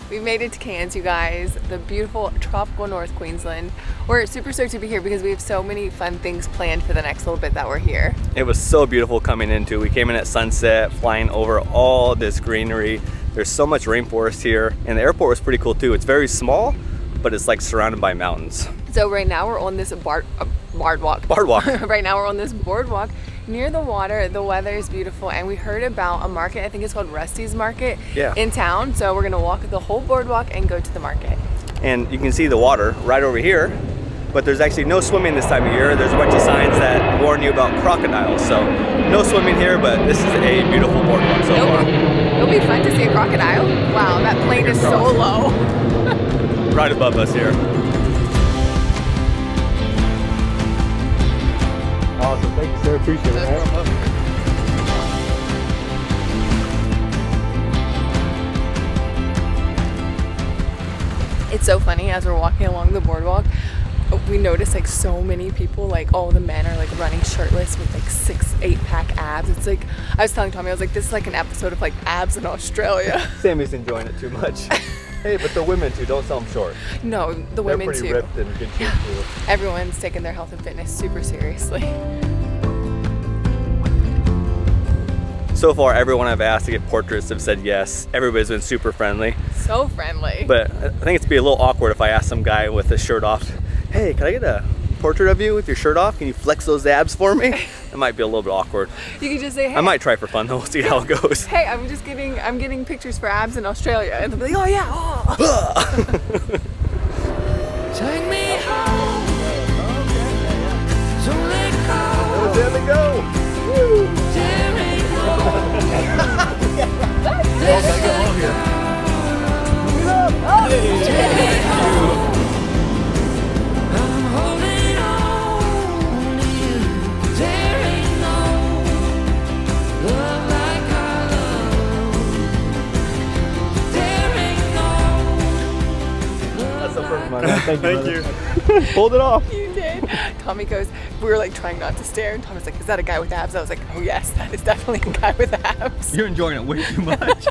We made it to Cairns, you guys, the beautiful tropical North Queensland. We're super stoked to be here because we have so many fun things planned for the next little bit that we're here. It was so beautiful coming into. We came in at sunset, flying over all this greenery. There's so much rainforest here, and the airport was pretty cool too. It's very small, but it's like surrounded by mountains. So right now we're on this boardwalk. Right now we're on this boardwalk near the water. The weather is beautiful, and we heard about a market, I think it's called Rusty's Market, in town. So we're gonna walk the whole boardwalk and go to the market. And you can see the water right over here, but there's actually no swimming this time of year. There's a bunch of signs that warn you about crocodiles. So no swimming here, but this is a beautiful boardwalk so far. It'll be fun to see a crocodile. Wow, that plane is so low. Right above us here. Awesome, thank you, sir. Appreciate it. It's so funny as we're walking along the boardwalk, we notice like so many people, like all the men are like running shirtless with like 6-8 pack abs. It's like, I was telling Tommy, I was like, this is like an episode of like abs in Australia. Sammy's enjoying it too much. Hey, but the women too, don't sell them short. No, the women too. They're pretty ripped and good shape too. Everyone's taking their health and fitness super seriously. So far, everyone I've asked to get portraits have said yes. Everybody's been super friendly. So friendly. But I think it's be a little awkward if I ask some guy with his shirt off, hey, can I get a portrait of you with your shirt off? Can you flex those abs for me? It might be a little bit awkward. You can just say, hey. I might try for fun though, we'll see how it goes. Hey, I'm getting pictures for abs in Australia. And they'll be like, oh yeah, oh. Take me home. Don't let go. There we go. Woo. Thank you. Hold it off. You did. Tommy goes, we were like trying not to stare, and Tommy's like, is that a guy with abs? I was like, oh yes, that is definitely a guy with abs. You're enjoying it way too much.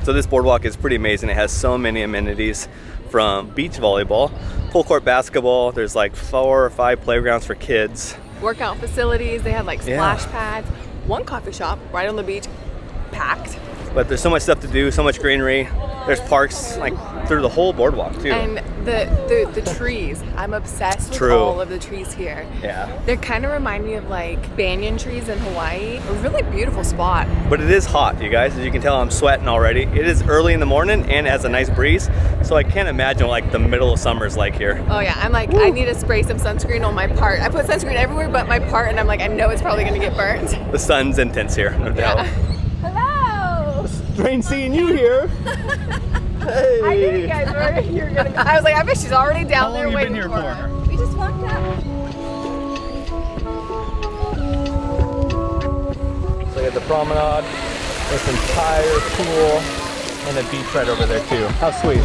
So this boardwalk is pretty amazing. It has so many amenities, from beach volleyball, full court basketball. There's like 4 or 5 playgrounds for kids. Workout facilities, they had like splash pads. One coffee shop right on the beach, packed. But there's so much stuff to do, so much greenery. There's parks like through the whole boardwalk too. And the trees, I'm obsessed with all of the trees here. Yeah. They kind of remind me of like banyan trees in Hawaii. A really beautiful spot. But it is hot, you guys. As you can tell, I'm sweating already. It is early in the morning and it has a nice breeze. So I can't imagine what like the middle of summer is like here. Oh yeah, I'm like, I need to spray some sunscreen on my part. I put sunscreen everywhere but my part, and I'm like, I know it's probably gonna get burnt. The sun's intense here, no doubt. Hello! Strange seeing you here. Hey. I knew you guys were gonna come. I was like, I bet she's already down there waiting for her. We just walked up. So you have the promenade, this entire pool, and a beach right over there too. How sweet.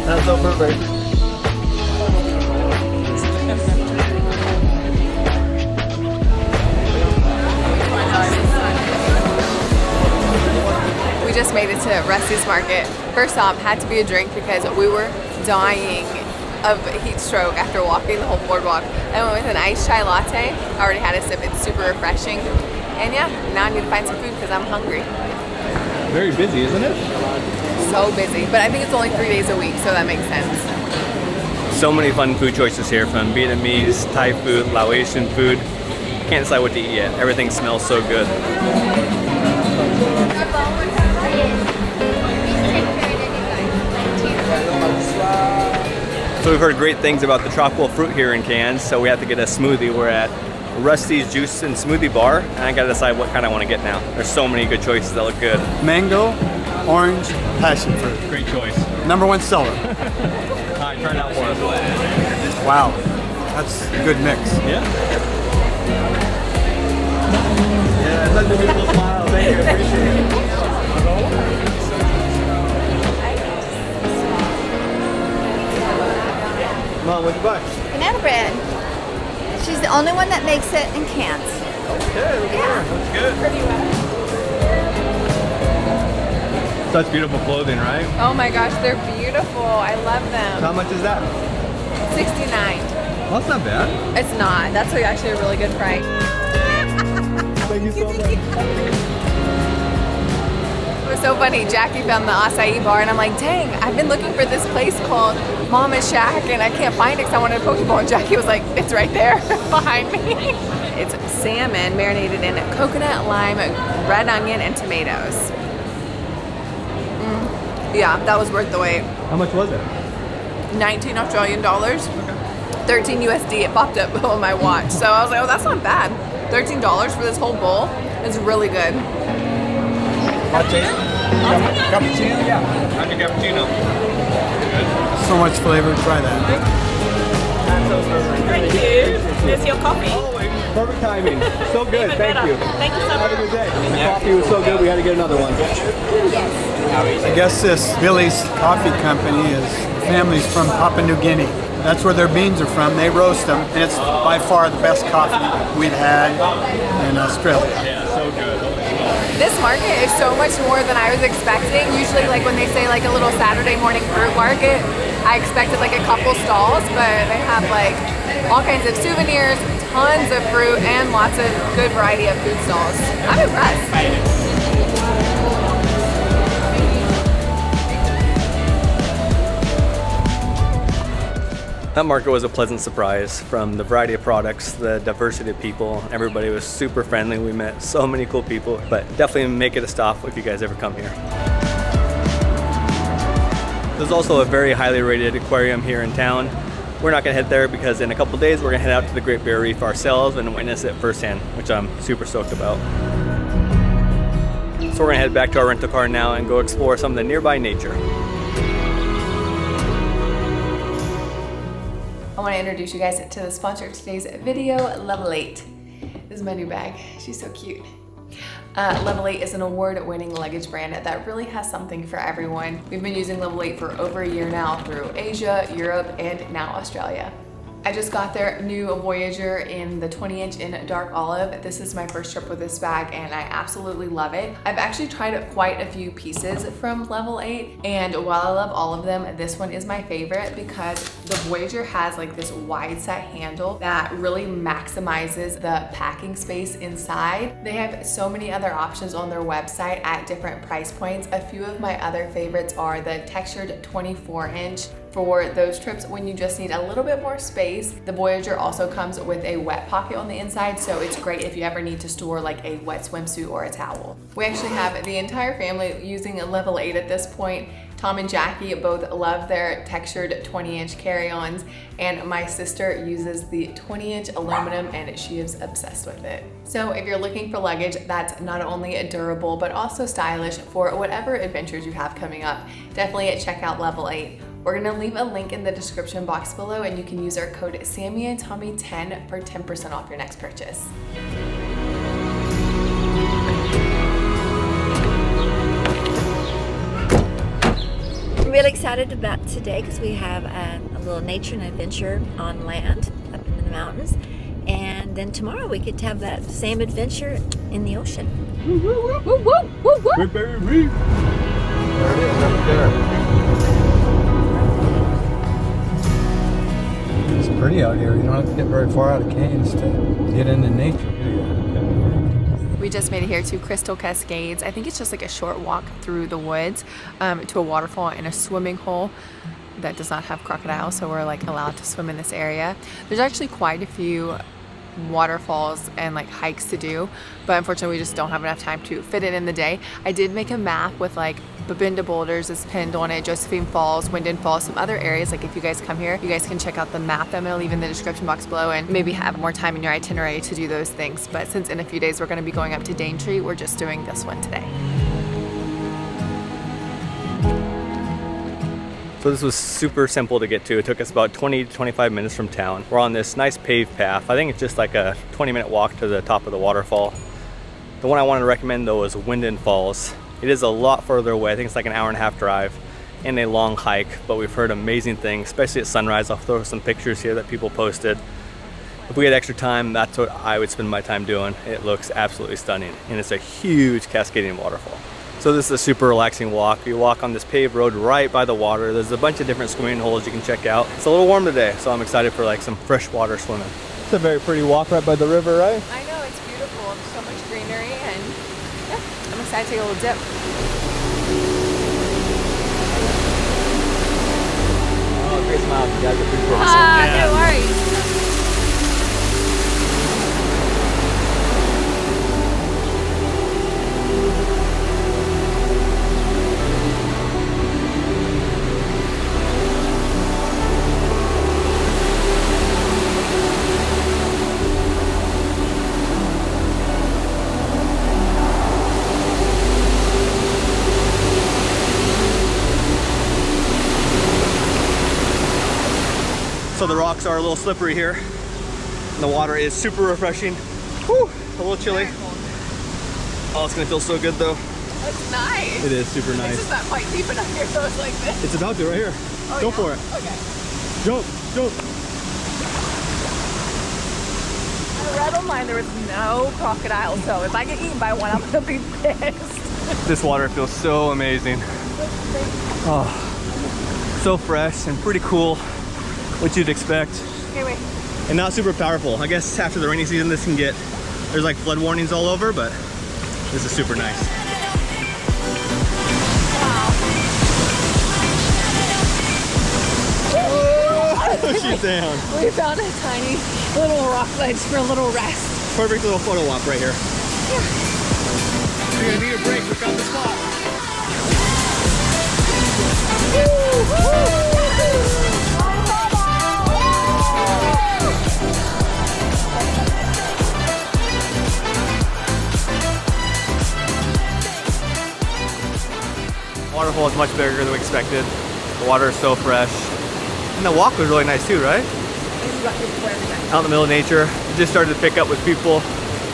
That's so perfect. We just made it to Rusty's Market. First off, had to be a drink because we were dying of heat stroke after walking the whole boardwalk. I went with an iced chai latte. I already had a sip. It's super refreshing. And yeah, now I need to find some food because I'm hungry. Very busy, isn't it? So busy, but I think it's only 3 days a week, so that makes sense. So many fun food choices here, from Vietnamese, Thai food, Laotian food. Can't decide what to eat yet. Everything smells so good. So we've heard great things about the tropical fruit here in Cairns, so we have to get a smoothie. We're at Rusty's Juice and Smoothie Bar, and I gotta decide what kind I want to get now. There's so many good choices that look good. Mango, orange, passion fruit. Great choice. #1 seller. Alright, try it out for us. Wow, that's a good mix. Yeah? Yeah, such a beautiful smile. Thank you, appreciate it. Mom, what'd you buy? Banana bread. She's the only one that makes it in Cairns. Okay, look at her. That's good. Pretty well. Such beautiful clothing, right? Oh my gosh, they're beautiful. I love them. How much is that? $69. Well, that's not bad. It's not. That's actually a really good price. Thank you so much. It was so funny. Jackie found the acai bar, and I'm like, dang, I've been looking for this place called Mama's Shack, and I can't find it because I wanted a Pokeball. And Jackie was like, it's right there behind me. It's salmon marinated in coconut, lime, red onion, and tomatoes. Yeah, that was worth the wait. How much was it? 19 Australian dollars. 13 USD. It popped up on my watch. So I was like, oh, that's not bad. $13 for this whole bowl is really good. Cappuccino? Yeah. How's your cappuccino? So much flavor. Try that. Thank you. There's your coffee. Oh, perfect timing. So good. Even Thank better. you. Thank you so Have a much. good day. The coffee was so good, we had to get another one. I guess this Billy's Coffee Company is families from Papua New Guinea. That's where their beans are from. They roast them, and it's by far the best coffee we've had in Australia. Yeah, so good. This market is so much more than I was expecting. Usually, like when they say like a little Saturday morning fruit market, I expected like a couple stalls, but they have like all kinds of souvenirs, tons of fruit, and lots of good variety of food stalls. I'm impressed. That market was a pleasant surprise. From the variety of products, the diversity of people, everybody was super friendly. We met so many cool people, but definitely make it a stop if you guys ever come here. There's also a very highly rated aquarium here in town. We're not gonna head there because in a couple days we're gonna head out to the Great Barrier Reef ourselves and witness it firsthand, which I'm super stoked about. So we're gonna head back to our rental car now and go explore some of the nearby nature. I want to introduce you guys to the sponsor of today's video, Level 8. This is my new bag. She's so cute. Level 8 is an award-winning luggage brand that really has something for everyone. We've been using Level 8 for over a year now through Asia, Europe, and now Australia. I just got their new Voyager in the 20-inch in dark olive. This is my first trip with this bag and I absolutely love it. I've actually tried quite a few pieces from Level 8, and while I love all of them, this one is my favorite because the Voyager has like this wide set handle that really maximizes the packing space inside. They have so many other options on their website at different price points. A few of my other favorites are the textured 24-inch. For those trips when you just need a little bit more space. The Voyager also comes with a wet pocket on the inside, so it's great if you ever need to store like a wet swimsuit or a towel. We actually have the entire family using a Level 8 at this point. Tom and Jackie both love their textured 20-inch carry-ons, and my sister uses the 20-inch aluminum and she is obsessed with it. So if you're looking for luggage that's not only durable but also stylish for whatever adventures you have coming up, definitely check out Level 8. We're gonna leave a link in the description box below and you can use our code SammyandTommy10 for 10% off your next purchase. I'm really excited about today because we have a little nature and adventure on land up in the mountains, and then tomorrow we get to have that same adventure in the ocean. Woo, woo, woo, woo, woo, woo. Great Barrier Reef. There it is, up there. It's pretty out here. You don't have to get very far out of Cairns to get into nature, do you? We just made it here to Crystal Cascades. I think it's just like a short walk through the woods to a waterfall and a swimming hole that does not have crocodiles, so we're like allowed to swim in this area. There's actually quite a few waterfalls and like hikes to do, but unfortunately we just don't have enough time to fit it in the day. I did make a map with like Babinda Boulders is pinned on it, Josephine Falls, Wyndon Falls, some other areas. Like if you guys come here, you guys can check out the map that I'm gonna leave in the description box below and maybe have more time in your itinerary to do those things. But since in a few days we're gonna be going up to Daintree, we're just doing this one today. So this was super simple to get to. It took us about 20 to 25 minutes from town. We're on this nice paved path. I think it's just like a 20-minute walk to the top of the waterfall. The one I wanted to recommend though is Wyndon Falls. It is a lot further away. I think it's like an hour and a half drive. and a long hike, but we've heard amazing things, especially at sunrise. I'll throw some pictures here that people posted. If we had extra time, that's what I would spend my time doing. It looks absolutely stunning, and it's a huge cascading waterfall. So this is a super relaxing walk. You walk on this paved road right by the water. There's a bunch of different swimming holes you can check out. It's a little warm today, so I'm excited for like some fresh water swimming. It's a very pretty walk right by the river, right? I know, it's beautiful. There's so much greenery, and yeah, I'm excited to take a little dip. Oh, great smile. You guys are pretty cool. No worries. So the rocks are a little slippery here. And the water is super refreshing. Whew, a little chilly. Oh, it's gonna feel so good though. That's nice. It is super nice. It's just not quite deep enough here, so it's like this. It's about to right here. Oh, Go yeah? for it. Okay. Jump, jump. I read online there was no crocodile, so if I get eaten by one, I'm gonna be pissed. This water feels so amazing. Oh, so fresh and pretty cool. What you'd expect. Okay, wait. And not super powerful. I guess after the rainy season this can get, there's like flood warnings all over, but this is super nice. Whoa, she's down. We found a tiny little rock ledge for a little rest. Perfect little photo walk right here. Yeah. You're gonna need a break, we found the spot. The waterfall is much bigger than we expected. The water is so fresh. And the walk was really nice too, right? Out in the middle of nature. It just started to pick up with people.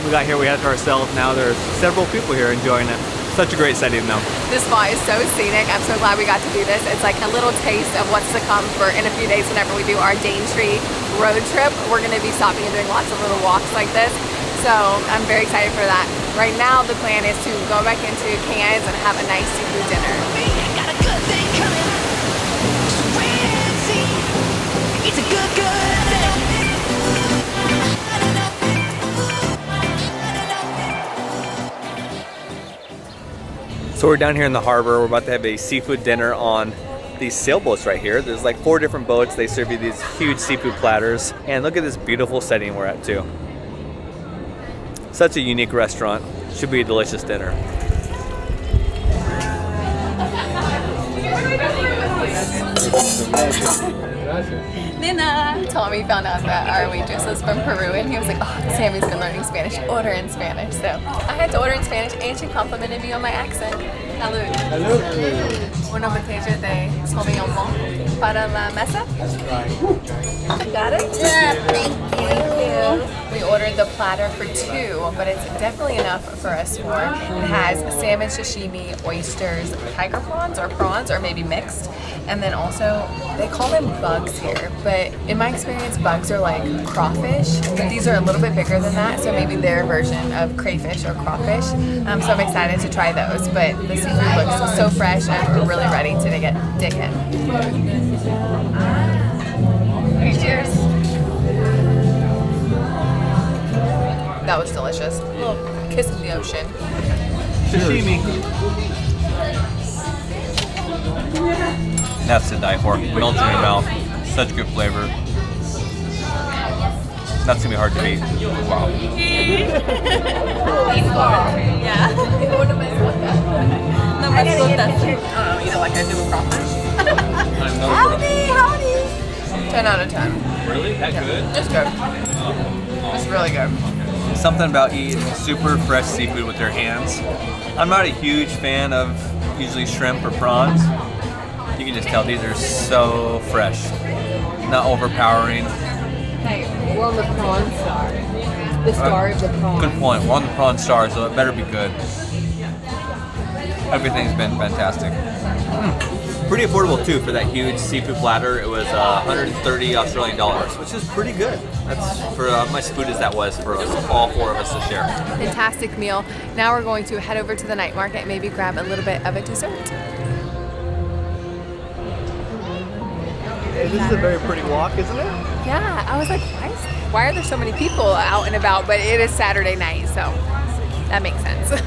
We got here, we had it to ourselves. Now there's several people here enjoying it. Such a great setting though. This spot is so scenic. I'm so glad we got to do this. It's like a little taste of what's to come for in a few days whenever we do our Daintree road trip. We're gonna be stopping and doing lots of little walks like this. So I'm very excited for that. Right now the plan is to go back into Cairns and have a nice seafood dinner. Got a good thing coming. Wait and see. It's a good thing. So we're down here in the harbor. We're about to have a seafood dinner on these sailboats right here. There's like 4 different boats. They serve you these huge seafood platters. And look at this beautiful setting we're at too. Such a unique restaurant. Should be a delicious dinner. Nina! Tommy found out that our waitress was from Peru and he was like, oh, Sammy's been learning Spanish. Order in Spanish. So I had to order in Spanish and she complimented me on my accent. Salud. Salud. Una botella de Sauvignon Blanc para la mesa. I got it? Yeah, thank you. We ordered the platter for 2, but it's definitely enough for us 4. It has salmon, sashimi, oysters, tiger prawns or maybe mixed. And then also, they call them bugs here, but in my experience, bugs are like crawfish, but these are a little bit bigger than that, so maybe their version of crayfish or crawfish. So I'm excited to try those, but the seafood looks so fresh and we're really ready to dig in. Okay, cheers. That was delicious. A little kiss of the ocean. Sashimi. That's to die for. Melts in your mouth. Such good flavor. That's gonna be hard to beat. Wow. Yeah. No más gotas. Oh, you know, like I do with crawfish. Howdy! 10 out of 10. Really? That good? It's good. It's really good. Something about eating super fresh seafood with your hands. I'm not a huge fan of usually shrimp or prawns. You can just tell these are so fresh. Not overpowering. Hey, we're on the Prawn Star. The star of the prawn. Good point. We're on the Prawn Star, so it better be good. Everything's been fantastic. Pretty affordable too for that huge seafood platter. It was 130 Australian dollars, which is pretty good. That's for much food as that was for us, all 4 of us to share. Fantastic meal. Now we're going to head over to the night market and maybe grab a little bit of a dessert. This is a very pretty walk, isn't it? Yeah, I was like, why are there so many people out and about? But it is Saturday night, so that makes sense.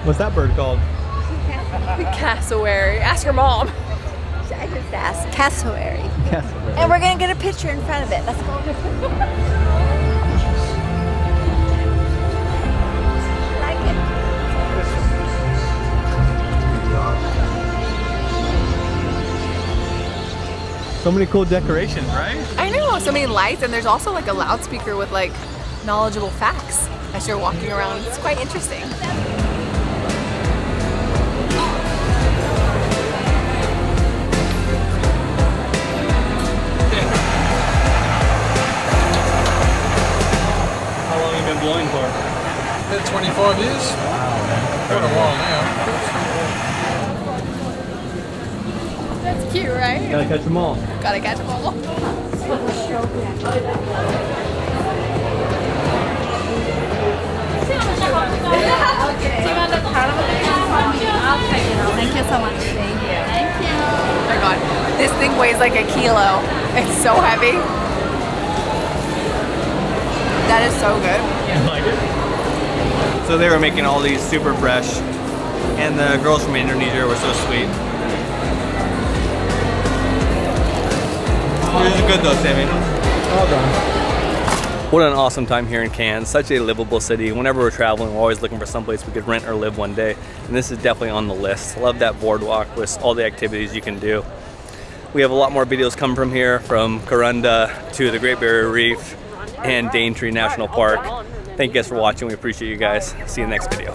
What's that bird called? Cassowary. Ask your mom. I just asked. Cassowary. And we're going to get a picture in front of it. Let's go. Like it. So many cool decorations, right? I know, so many lights, and there's also like a loudspeaker with like knowledgeable facts as you're walking around. It's quite interesting. Blowing for? 25 years. Quite a while now. That's cute, right? Gotta catch them all. Gotta catch them all. Thank you so much. Thank you. Thank you. Oh my god, this thing weighs like a kilo. It's so heavy. That is so good. You like it? So they were making all these super fresh, and the girls from Indonesia were so sweet. This is good though, Sammy. Well done. What an awesome time here in Cairns. Such a livable city. Whenever we're traveling, we're always looking for someplace we could rent or live one day, and this is definitely on the list. Love that boardwalk with all the activities you can do. We have a lot more videos coming from here, from Corunda to the Great Barrier Reef and Daintree National Park. Thank you guys for watching. We appreciate you guys. See you in the next video.